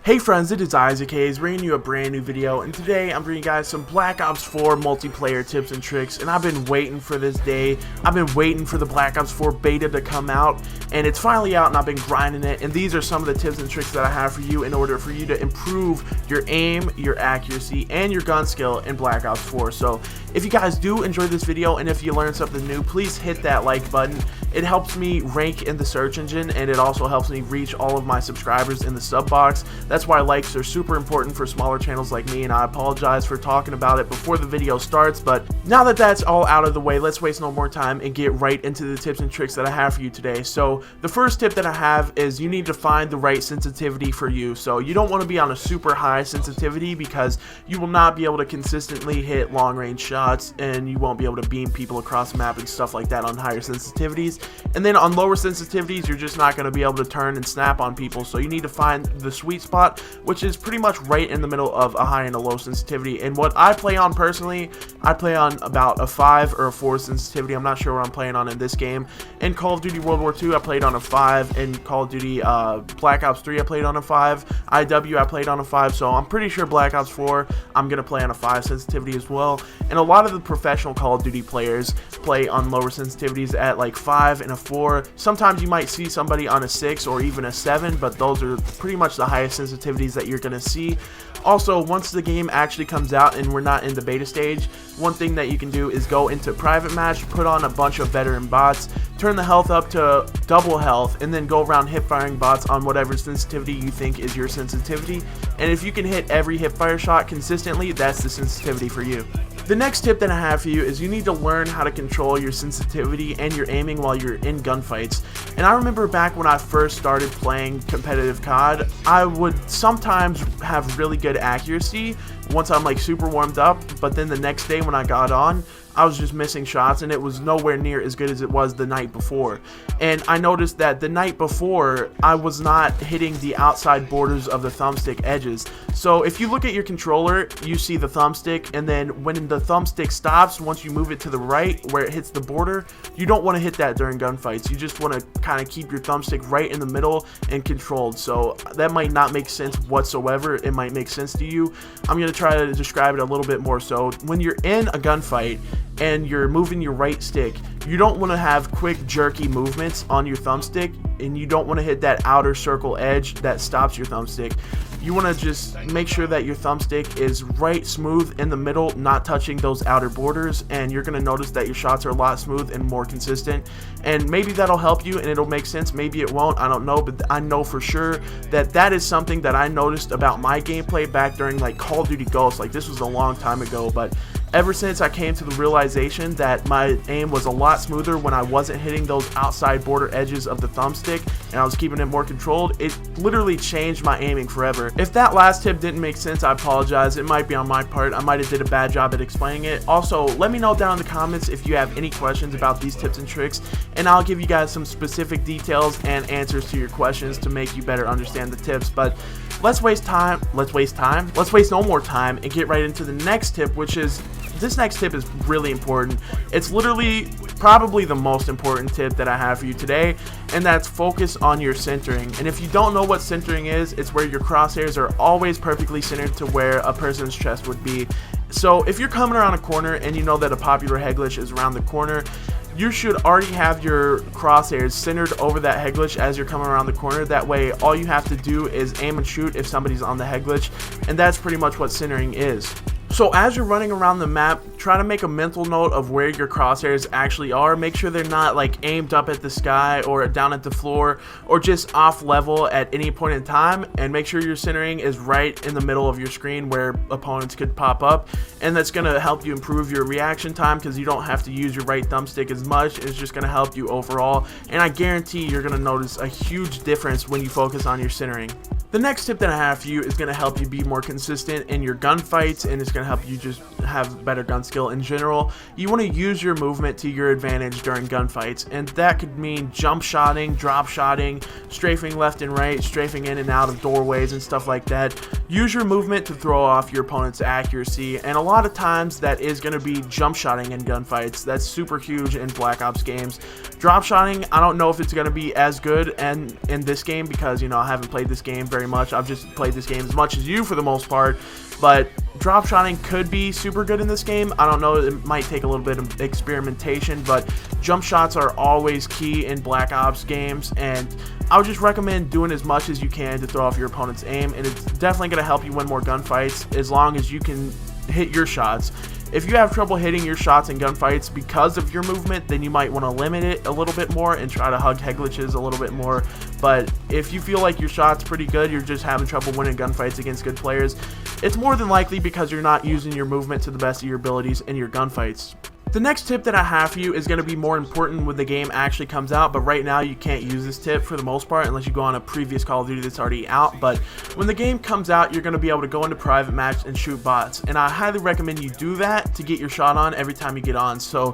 Hey friends, it is Isaac Hayes bringing you a brand new video, and today I'm bringing you guys some Black Ops 4 multiplayer tips and tricks. And I've been waiting for this day. I've been waiting for the Black Ops 4 beta to come out, and it's finally out and I've been grinding it. And these are some of the tips and tricks that I have for you in order for you to improve your aim, your accuracy, and your gun skill in Black Ops 4. So if you guys do enjoy this video and if you learn something new, please hit that like button. It helps me rank in the search engine, and it also helps me reach all of my subscribers in the sub box. That's why likes are super important for smaller channels like me, and I apologize for talking about it before the video starts. But now that that's all out of the way, let's waste no more time and get right into the tips and tricks that I have for you today. So the first tip that I have is you need to find the right sensitivity for you. So you don't want to be on a super high sensitivity because you will not be able to consistently hit long range shots, and you won't be able to beam people across the map and stuff like that on higher sensitivities. And then on lower sensitivities, you're just not going to be able to turn and snap on people. So you need to find the sweet spot, which is pretty much right in the middle of a high and a low sensitivity. And what I play on personally, I play on about a 5 or a 4 sensitivity. I'm not sure what I'm playing on in this game. In Call of Duty World War II, I played on a 5. In Call of Duty Black Ops 3, I played on a 5. IW, I played on a 5. So I'm pretty sure Black Ops 4, I'm going to play on a 5 sensitivity as well. And a lot of the professional Call of Duty players play on lower sensitivities at like 5 and a 4. Sometimes you might see somebody on a 6 or even a 7, but those are pretty much the highest sensitivities that you're going to see. Also, once the game actually comes out and we're not in the beta stage, one thing that you can do is go into private match, put on a bunch of veteran bots, turn the health up to double health, and then go around hip firing bots on whatever sensitivity you think is your sensitivity. And if you can hit every hip fire shot consistently, that's the sensitivity for you. The next tip that I have for you is you need to learn how to control your sensitivity and your aiming while you're in gunfights. And I remember back when I first started playing competitive COD, I would sometimes have really good accuracy once I'm like super warmed up, but then the next day when I got on, I was just missing shots, and it was nowhere near as good as it was the night before. And I noticed that the night before, I was not hitting the outside borders of the thumbstick edges. So if you look at your controller, you see the thumbstick, and then when the thumbstick stops, once you move it to the right where it hits the border, you don't want to hit that during gunfights. You just want to kind of keep your thumbstick right in the middle and controlled. So that might not make sense whatsoever. It might make sense to you. I'm going to try to describe it a little bit more. So when you're in a gunfight and you're moving your right stick, you don't want to have quick jerky movements on your thumbstick, and you don't want to hit that outer circle edge that stops your thumbstick. You want to just make sure that your thumbstick is right smooth in the middle, not touching those outer borders, and you're going to notice that your shots are a lot smooth and more consistent. And maybe that'll help you and it'll make sense, maybe it won't, I don't know, but I know for sure that that is something that I noticed about my gameplay back during like Call of Duty Ghosts. Like, this was a long time ago, but ever since I came to the realization that my aim was a lot smoother when I wasn't hitting those outside border edges of the thumbstick and I was keeping it more controlled, it literally changed my aiming forever. If that last tip didn't make sense, I apologize. It might be on my part. I might have did a bad job at explaining it. Also, let me know down in the comments if you have any questions about these tips and tricks, and I'll give you guys some specific details and answers to your questions to make you better understand the tips. But let's waste no more time and get right into the next tip, which is, this next tip is really important. It's literally probably the most important tip that I have for you today, and that's focus on your centering. And if you don't know what centering is, it's where your crosshairs are always perfectly centered to where a person's chest would be. So if you're coming around a corner and you know that a popular head glitch is around the corner, you should already have your crosshairs centered over that head glitch as you're coming around the corner. That way, all you have to do is aim and shoot if somebody's on the head glitch, and that's pretty much what centering is. So as you're running around the map, try to make a mental note of where your crosshairs actually are. Make sure they're not like aimed up at the sky or down at the floor or just off level at any point in time, and make sure your centering is right in the middle of your screen where opponents could pop up. And that's going to help you improve your reaction time because you don't have to use your right thumbstick as much. It's just going to help you overall, and I guarantee you're going to notice a huge difference when you focus on your centering. The next tip that I have for you is going to help you be more consistent in your gunfights, and it's going to help you just have better gun skill in general. You want to use your movement to your advantage during gunfights, and that could mean jump shotting, drop shotting, strafing left and right, strafing in and out of doorways and stuff like that. Use your movement to throw off your opponent's accuracy, and a lot of times that is going to be jump shotting in gunfights. That's super huge in Black Ops games. Drop shotting, I don't know if it's going to be as good in this game because, you know, I haven't played this game very very much. I've just played this game as much as you for the most part, but drop shotting could be super good in this game. I don't know, it might take a little bit of experimentation, but jump shots are always key in Black Ops games, and I would just recommend doing as much as you can to throw off your opponent's aim, and it's definitely going to help you win more gunfights as long as you can hit your shots. If you have trouble hitting your shots in gunfights because of your movement, then you might want to limit it a little bit more and try to hug head glitches a little bit more. But if you feel like your shot's pretty good, you're just having trouble winning gunfights against good players, it's more than likely because you're not using your movement to the best of your abilities in your gunfights. The next tip that I have for you is going to be more important when the game actually comes out, but right now you can't use this tip for the most part unless you go on a previous Call of Duty that's already out. But when the game comes out, you're going to be able to go into private match and shoot bots, and I highly recommend you do that to get your shot on every time you get on. So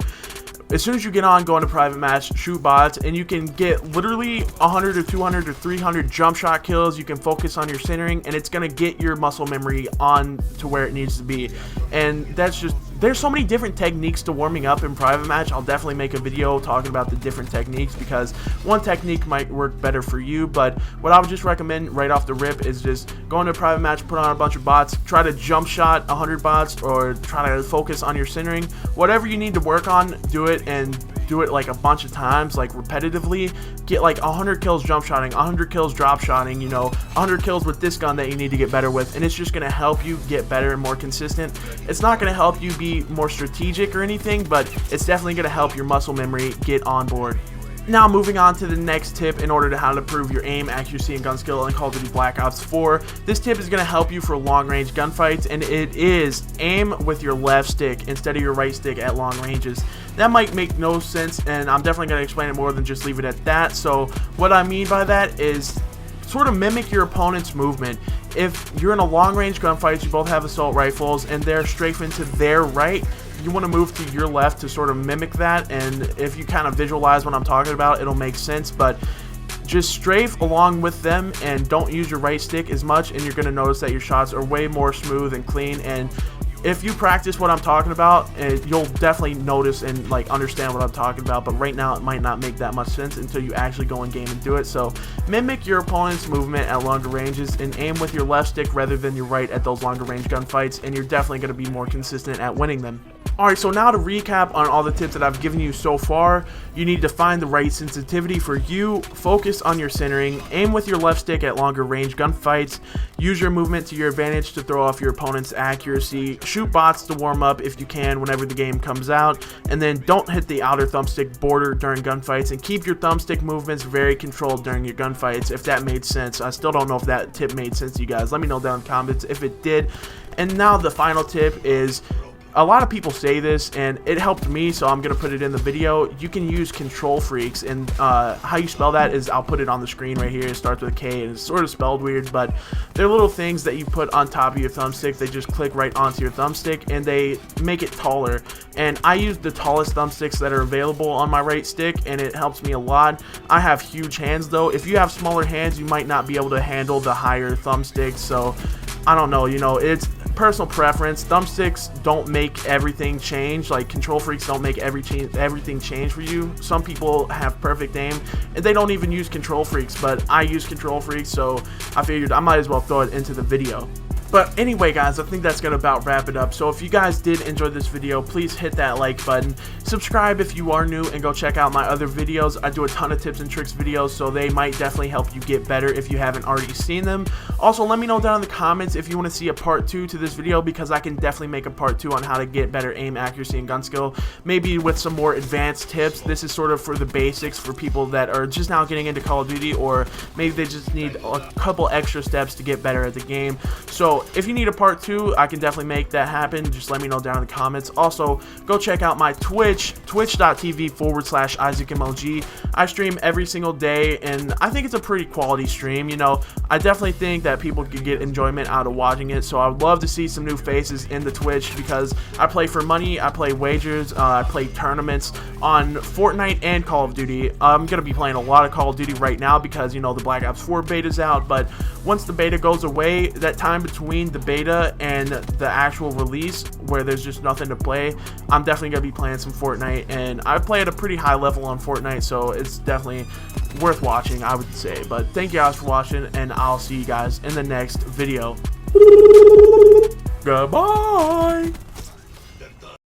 as soon as you get on, go into private match, shoot bots, and you can get literally 100 or 200 or 300 jump shot kills. You can focus on your centering, and it's going to get your muscle memory on to where it needs to be. And that's just, there's so many different techniques to warming up in private match. I'll definitely make a video talking about the different techniques because one technique might work better for you, but what I would just recommend right off the rip is just go into a private match, put on a bunch of bots, try to jump shot 100 bots, or try to focus on your centering. Whatever you need to work on, do it, and do it like a bunch of times, like repetitively. Get like 100 kills jump shotting, 100 kills drop shotting, you know, 100 kills with this gun that you need to get better with, and it's just going to help you get better and more consistent. It's not going to help you be more strategic or anything, but it's definitely going to help your muscle memory get on board. Now moving on to the next tip in order to how to improve your aim, accuracy, and gun skill in Call of Duty Black Ops 4. This tip is going to help you for long range gunfights, and it is aim with your left stick instead of your right stick at long ranges. That might make no sense, and I'm definitely going to explain it more than just leave it at that. So what I mean by that is sort of mimic your opponent's movement. If you're in a long range gunfight, you both have assault rifles and they're strafing to their right, you want to move to your left to sort of mimic that, and if you kind of visualize what I'm talking about, it'll make sense. But just strafe along with them and don't use your right stick as much, and you're going to notice that your shots are way more smooth and clean. And if you practice what I'm talking about, you'll definitely notice and like understand what I'm talking about, but right now it might not make that much sense until you actually go in game and do it. So mimic your opponent's movement at longer ranges and aim with your left stick rather than your right at those longer range gunfights, and you're definitely going to be more consistent at winning them. Alright, so now to recap on all the tips that I've given you so far, you need to find the right sensitivity for you, focus on your centering, aim with your left stick at longer range gunfights, use your movement to your advantage to throw off your opponent's accuracy, shoot bots to warm up if you can whenever the game comes out, and then don't hit the outer thumbstick border during gunfights, and keep your thumbstick movements very controlled during your gunfights, if that made sense. I still don't know if that tip made sense to you guys. Let me know down in the comments if it did. And now the final tip is, a lot of people say this and it helped me, so I'm gonna put it in the video. You can use control freaks, and how you spell that is, I'll put it on the screen right here. It starts with a K and it's sort of spelled weird, but they're little things that you put on top of your thumbstick. They just click right onto your thumbstick and they make it taller, and I use the tallest thumbsticks that are available on my right stick, and it helps me a lot. I have huge hands though. If you have smaller hands, you might not be able to handle the higher thumbsticks, so I don't know, you know, it's personal preference. Thumbsticks don't make everything change. Like, control freaks don't make everything change for you. Some people have perfect aim and they don't even use control freaks, but I use control freaks, so I figured I might as well throw it into the video. But anyway guys, I think that's gonna about wrap it up. So if you guys did enjoy this video, please hit that like button, subscribe if you are new, and go check out my other videos. I do a ton of tips and tricks videos, so they might definitely help you get better if you haven't already seen them. Also, let me know down in the comments if you want to see a part 2 to this video, because I can definitely make a part 2 on how to get better aim, accuracy, and gun skill, maybe with some more advanced tips. This is sort of for the basics for people that are just now getting into Call of Duty, or maybe they just need a couple extra steps to get better at the game. So if you need a part 2, I can definitely make that happen. Just let me know down in the comments. Also, go check out my Twitch, twitch.tv/IsaacMLG. I stream every single day, and I think it's a pretty quality stream. You know, I definitely think that people could get enjoyment out of watching it, so I would love to see some new faces in the Twitch, because I play for money, I play wagers, I play tournaments on Fortnite and Call of Duty. I'm going to be playing a lot of Call of Duty right now because, you know, the Black Ops 4 beta's out, but once the beta goes away, that time between between the beta and the actual release, where there's just nothing to play, I'm definitely gonna be playing some Fortnite, and I play at a pretty high level on Fortnite, so it's definitely worth watching, I would say. But thank you guys for watching, and I'll see you guys in the next video. Goodbye.